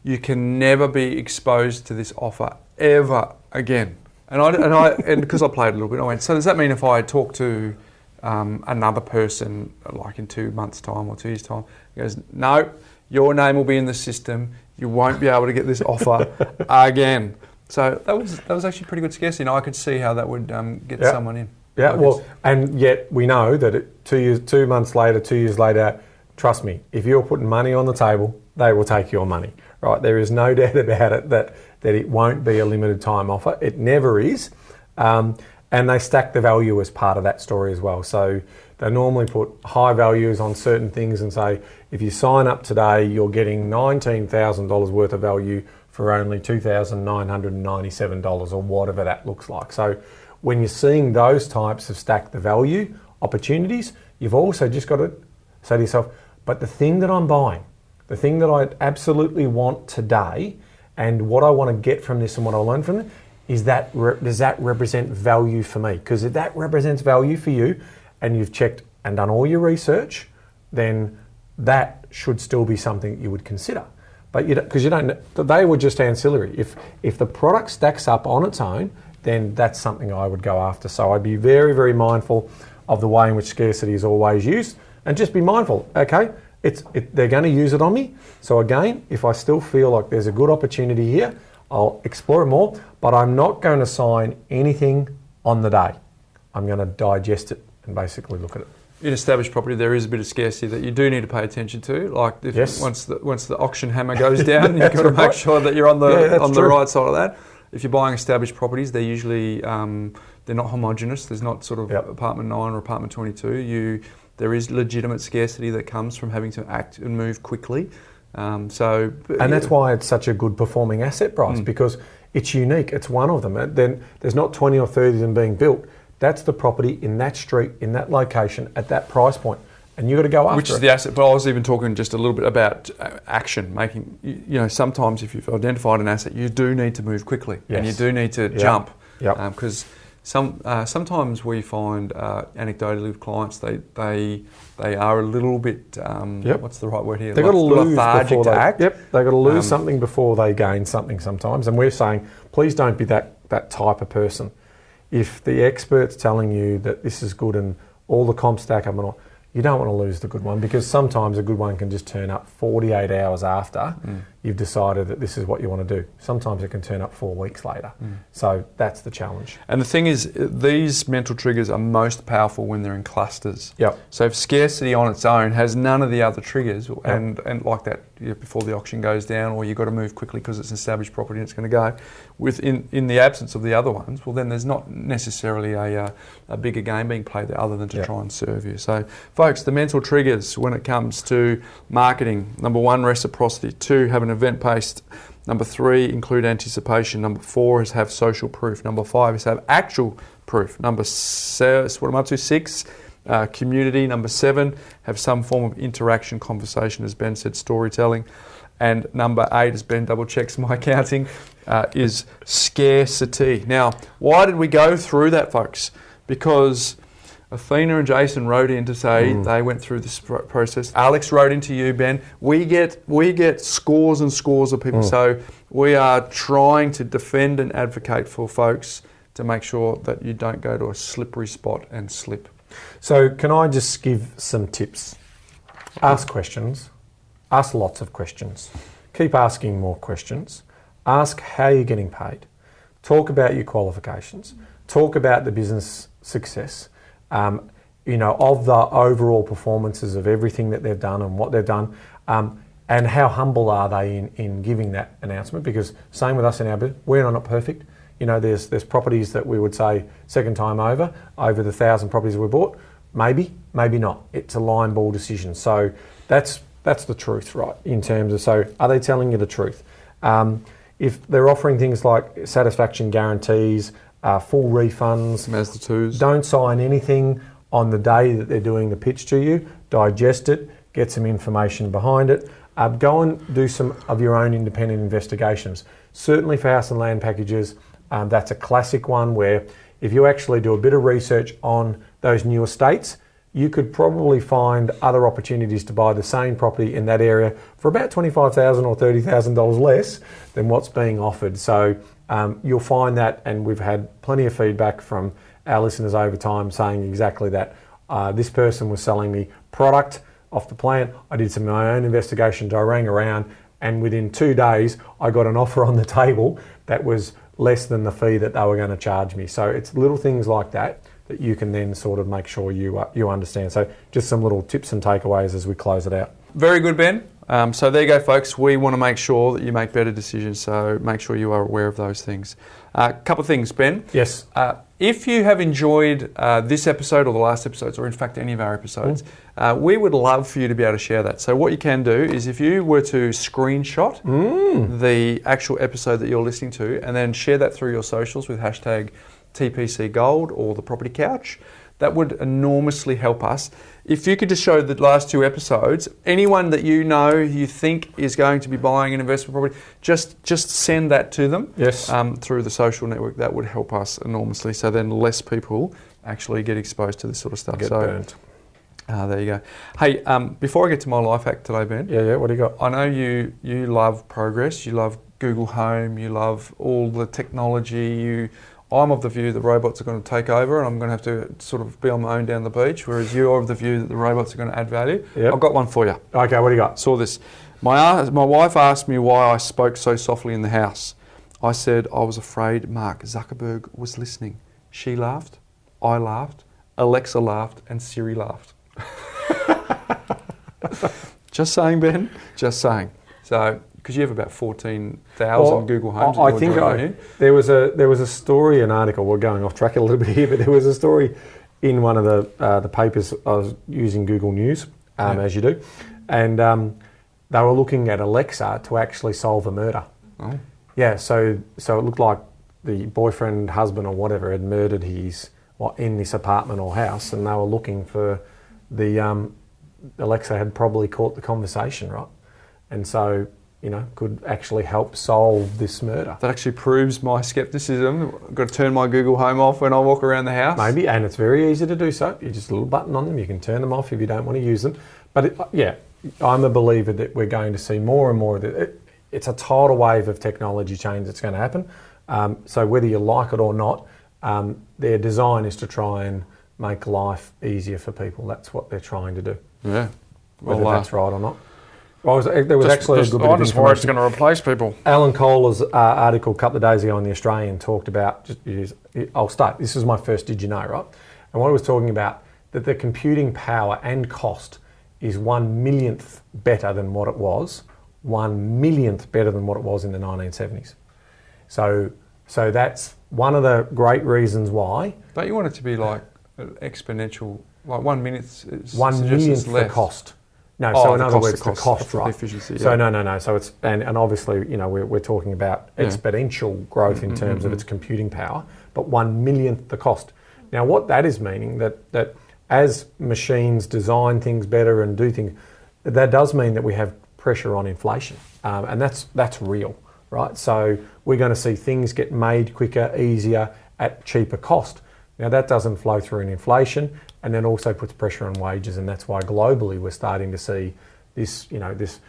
you can never be exposed to this offer ever again. And because I played a little bit, I went, so does that mean if I talk to another person, like in 2 months' time or 2 years' time, he goes, no, your name will be in the system, you won't be able to get this offer again. So that was actually pretty good scarcity, and I could see how that would get someone in. Yeah, well, and yet we know that 2 months later, 2 years later, trust me, if you're putting money on the table, they will take your money, right? There is no doubt about it that it won't be a limited time offer. It never is. And they stack the value as part of that story as well. So they normally put high values on certain things and say, if you sign up today, you're getting $19,000 worth of value for only $2,997 or whatever that looks like. So when you're seeing those types of stack the value opportunities, you've also just got to say to yourself, but the thing that I'm buying, the thing that I absolutely want today, and what I want to get from this and what I learn from it, is that does that represent value for me? Because if that represents value for you and you've checked and done all your research, then that should still be something you would consider. But because you don't, they were just ancillary. If the product stacks up on its own, then that's something I would go after. So I'd be very, very mindful of the way in which scarcity is always used, and just be mindful. Okay, they're going to use it on me. So again, if I still feel like there's a good opportunity here, I'll explore it more. But I'm not going to sign anything on the day. I'm going to digest it and basically look at it. In established property, there is a bit of scarcity that you do need to pay attention to. Like once the auction hammer goes down, you've got to make sure that you're on the right side of that. If you're buying established properties, they're usually they're not homogenous. There's not sort of apartment 9 or apartment 22. There is legitimate scarcity that comes from having to act and move quickly. And that's why it's such a good performing asset price, because it's unique. It's one of them. Then there's not 20 or 30 of them being built. That's the property in that street, in that location, at that price point. And you've got to go after it. Which is the asset. But I was even talking just a little bit about action. Sometimes if you've identified an asset, you do need to move quickly. Yes. And you do need to jump. Because sometimes we find anecdotally with clients, they are a little bit, what's the right word here? They've got to lose lethargic to act. They've got to lose something before they gain something sometimes. And we're saying, please don't be that type of person. If the expert's telling you that this is good and all the comps stack up and all, you don't want to lose the good one, because sometimes a good one can just turn up 48 hours after you've decided that this is what you want to do. Sometimes it can turn up 4 weeks later. So that's the challenge. And the thing is, these mental triggers are most powerful when they're in clusters. So if scarcity on its own has none of the other triggers, and like that before the auction goes down, or you've got to move quickly because it's an established property and it's going to go, in the absence of the other ones, well then there's not necessarily a bigger game being played there other than to try and serve you. So folks, the mental triggers when it comes to marketing: number 1, reciprocity; 2, have an event-based; number 3, include anticipation; number 4 is have social proof; number 5 is have actual proof; number 6, what am I up to? 6, community; number 7, have some form of interaction, conversation, as Ben said, storytelling; and number 8, as Ben double checks my counting, is scarcity. Now, why did we go through that, folks? because Athena and Jason wrote in to say they went through this process. Alex wrote into you, Ben. We get scores and scores of people. So we are trying to defend and advocate for folks to make sure that you don't go to a slippery spot and slip. So can I just give some tips? Ask questions. Ask lots of questions. Keep asking more questions. Ask how you're getting paid. Talk about your qualifications. Talk about the business success. Of the overall performances of everything that they've done and what they've done, and how humble are they in giving that announcement? Because same with us in our business, we're not perfect. There's properties that we would say second time over the 1,000 properties we bought. Maybe not. It's a line ball decision. So that's the truth, right? In terms of, so are they telling you the truth? If they're offering things like satisfaction guarantees, full refunds, Mazda 2s. Don't sign anything on the day that they're doing the pitch to you. Digest it, get some information behind it. Go and do some of your own independent investigations. Certainly for house and land packages, that's a classic one where if you actually do a bit of research on those new estates, you could probably find other opportunities to buy the same property in that area for about $25,000 or $30,000 less than what's being offered. So you'll find that, and we've had plenty of feedback from our listeners over time saying exactly that. This person was selling me product off the plant. I did some of my own investigations. I rang around, and within 2 days, I got an offer on the table that was less than the fee that they were going to charge me. So it's little things like that you can then sort of make sure you understand. So just some little tips and takeaways as we close it out. Very good, Ben. So there you go, folks. We want to make sure that you make better decisions, so make sure you are aware of those things. A couple of things, Ben. Yes. If you have enjoyed this episode or the last episodes, or in fact any of our episodes, we would love for you to be able to share that. So what you can do is if you were to screenshot the actual episode that you're listening to and then share that through your socials with hashtag TPC Gold or the Property Couch, that would enormously help us. If you could just show the last 2 episodes, anyone that you think is going to be buying an investment property, just send that to them. Yes. Through the social network. That would help us enormously. So then less people actually get exposed to this sort of stuff. Get burnt. There you go. Hey, before I get to my life hack today, Ben. Yeah. What do you got? I know you love progress. You love Google Home. You love all the technology. I'm of the view that robots are going to take over and I'm going to have to sort of be on my own down the beach, whereas you're of the view that the robots are going to add value. Yep. I've got one for you. Okay, what do you got? Saw this. My wife asked me why I spoke so softly in the house. I said I was afraid Mark Zuckerberg was listening. She laughed, I laughed, Alexa laughed, and Siri laughed. Just saying, Ben. Just saying. So, because you have about 14,000 Google Homes. I think there was a story, an article. We're going off track a little bit here, but there was a story in one of the papers. I was using Google News, as you do, and they were looking at Alexa to actually solve a murder. Oh. Yeah, so it looked like the boyfriend, husband, or whatever had murdered in this apartment or house, and they were looking for the Alexa had probably caught the conversation, right, and so. Could actually help solve this murder. That actually proves my skepticism. I've got to turn my Google Home off when I walk around the house. Maybe, and it's very easy to do so. You just a little button on them. You can turn them off if you don't want to use them. But I'm a believer that we're going to see more and more of it. It's a tidal wave of technology change that's going to happen. So whether you like it or not, their design is to try and make life easier for people. That's what they're trying to do. Yeah. Whether that's right or not. There was actually a good bit of information. I'm just worried it's going to replace people. Alan Kohler's article a couple of days ago in The Australian talked about, I'll start, this is my first Did You Know, right? And what he was talking about, that the computing power and cost is 1/1,000,000th better than what it was, 1/1,000,000th better than what it was in the 1970s. So that's one of the great reasons why. Don't you want it to be like exponential, like 1 minute? 1/1,000,000th the cost. No, so in other words, the cost, right? Efficiency, So no. So it's and obviously, we're talking about exponential growth in terms of its computing power, but 1/1,000,000th the cost. Now, what that is meaning that as machines design things better and do things, that does mean that we have pressure on inflation, and that's real, right? So we're going to see things get made quicker, easier, at cheaper cost. Now that doesn't flow through in inflation, and then also puts pressure on wages, and that's why globally we're starting to see this, this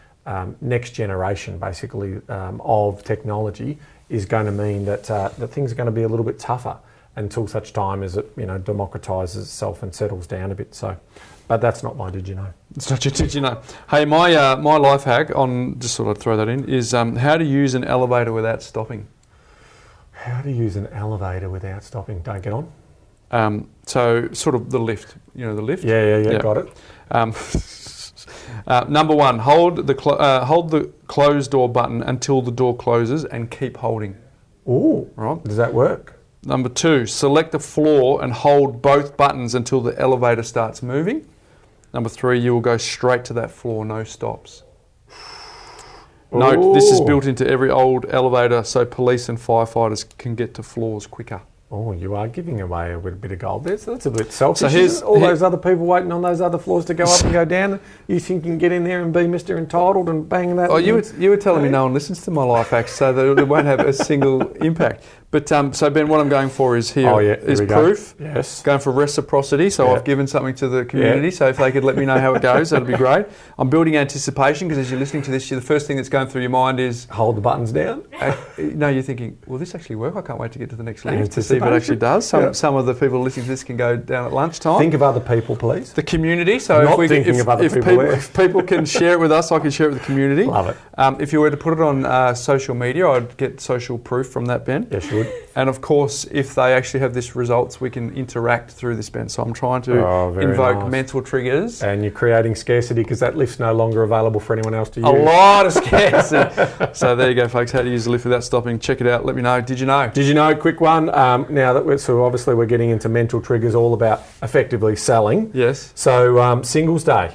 next generation basically of technology is going to mean that things are going to be a little bit tougher until such time as it democratises itself and settles down a bit. So, but that's not my did you know. It's not your did you know. Hey, my life hack on, just sort of throw that in, is how to use an elevator without stopping. How to use an elevator without stopping? Don't get on. So sort of the lift. You know the lift. Yeah. Got it. Number one, hold the closed door button until the door closes and keep holding. Ooh. Right. Does that work? Number two, select a floor and hold both buttons until the elevator starts moving. Number three, you will go straight to that floor, no stops. Note, this is built into every old elevator so police and firefighters can get to floors quicker. Oh, you are giving away a bit of gold there, so that's a bit selfish. So here's all those other people waiting on those other floors to go up and go down. You think you can get in there and be Mr. Entitled and bang that? Oh, you were telling me no one listens to my life hacks, so that it won't have a single impact. But so Ben, what I'm going for is is proof. Yes. Going for reciprocity. So I've given something to the community. So if they could let me know how it goes, that'd be great. I'm building anticipation because as you're listening to this, the first thing that's going through your mind is hold the buttons down. No, you're thinking, will this actually work? I can't wait to get to the next lift to see if it actually does. Some of the people listening to this can go down at lunchtime. Think of other people, please. The community. So if people can share it with us, I can share it with the community. Love it. If you were to put it on social media, I'd get social proof from that, Ben. Yes, you would. And of course, if they actually have this results, we can interact through this, Ben. So I'm trying to invoke mental triggers. And you're creating scarcity because that lift's no longer available for anyone else to use. A lot of scarcity. So there you go, folks. How to use the lift without stopping. Check it out. Let me know. Did you know? Did you know? Quick one. Now that we're getting into mental triggers, all about effectively selling. Yes. So Singles Day.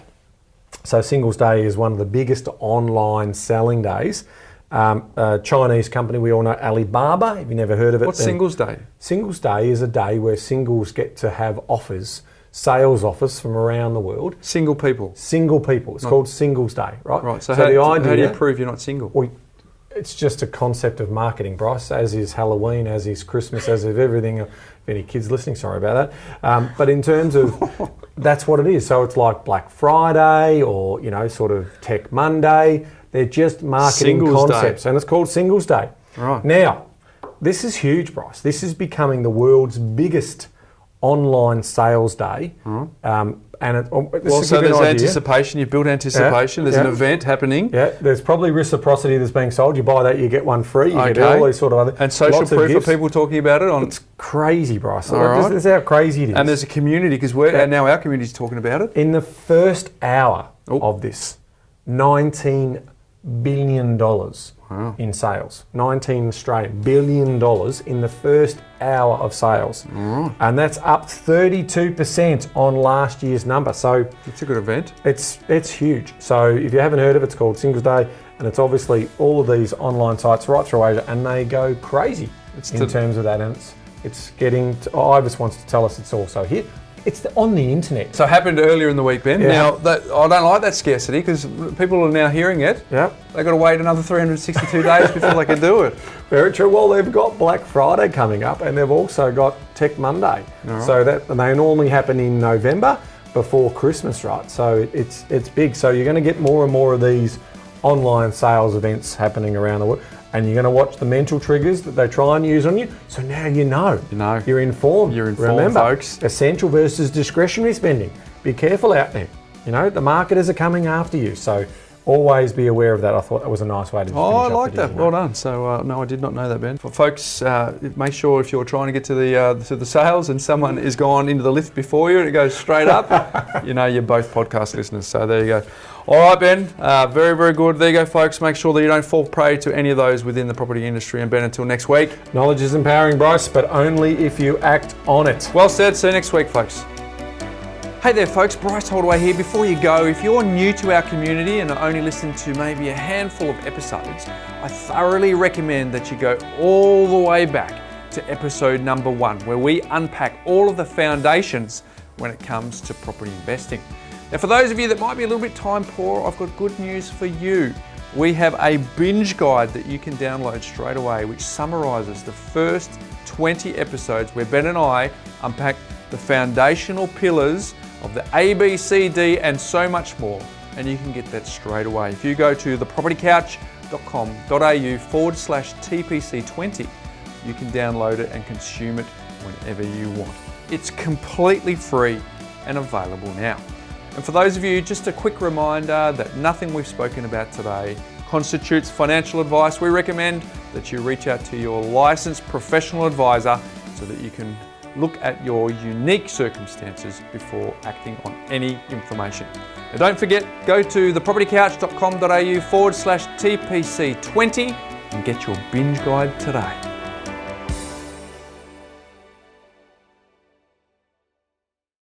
So Singles Day is one of the biggest online selling days. A Chinese company we all know, Alibaba. Have you never heard of it? What's Singles Day? Singles Day is a day where singles get to have offers, sales offers from around the world. Single people. It's called Singles Day, right? Right. So how do you prove you're not single? Well, it's just a concept of marketing, Bryce, as is Halloween, as is Christmas, as is everything. If any kids listening, sorry about that. But in terms of, that's what it is. So it's like Black Friday or, sort of Tech Monday. They're just marketing concepts, and it's called Singles Day. Right. Now, this is huge, Bryce. This is becoming the world's biggest online sales day. So there's anticipation. You've built anticipation. There's an event happening. Yeah. There's probably reciprocity that's being sold. You buy that, you get one free. You get all these sort of other. And social proof of people talking about it. It's crazy, Bryce. This is how crazy it is. And there's a community because now our community's talking about it. In the first hour of this, $19 billion in sales. $19 billion in the first hour of sales. And that's up 32% on last year's number. So it's a good event. It's huge. So if you haven't heard of it, it's called Singles Day, and it's obviously all of these online sites right through Asia, and they go crazy in terms of that. And it's getting to, Ivis wants to tell us it's also hit. It's on the internet. So it happened earlier in the week, Ben. Now, I don't like that scarcity because people are now hearing it. Yeah. They've got to wait another 362 days before they can do it. Very true. Well, they've got Black Friday coming up and they've also got Tech Monday. Right. So and they normally happen in November before Christmas, right? So it's big. So you're going to get more and more of these online sales events happening around the world. And you're going to watch the mental triggers that they try and use on you. So now you know. You're informed. Remember, folks. Essential versus discretionary spending. Be careful out there. The marketers are coming after you. So always be aware of that. I thought that was a nice way to finish I like that. Well done. So no, I did not know that, Ben. For folks, make sure if you're trying to get to the sales and someone is gone into the lift before you and it goes straight up, you're both podcast listeners. So there you go. All right, Ben. Very, very good. There you go, folks. Make sure that you don't fall prey to any of those within the property industry. And Ben, until next week. Knowledge is empowering, Bryce, but only if you act on it. Well said. See you next week, folks. Hey there, folks. Bryce Holdaway here. Before you go, if you're new to our community and only listen to maybe a handful of episodes, I thoroughly recommend that you go all the way back to episode number 1, where we unpack all of the foundations when it comes to property investing. Now, for those of you that might be a little bit time poor, I've got good news for you. we have a binge guide that you can download straight away, which summarises the first 20 episodes where Ben and I unpack the foundational pillars of the A, B, C, D, and so much more. And you can get that straight away. If you go to thepropertycouch.com.au/TPC20, you can download it and consume it whenever you want. It's completely free and available now. And for those of you, just a quick reminder that nothing we've spoken about today constitutes financial advice. We recommend that you reach out to your licensed professional advisor so that you can look at your unique circumstances before acting on any information. Now don't forget, go to thepropertycouch.com.au/TPC20 and get your binge guide today.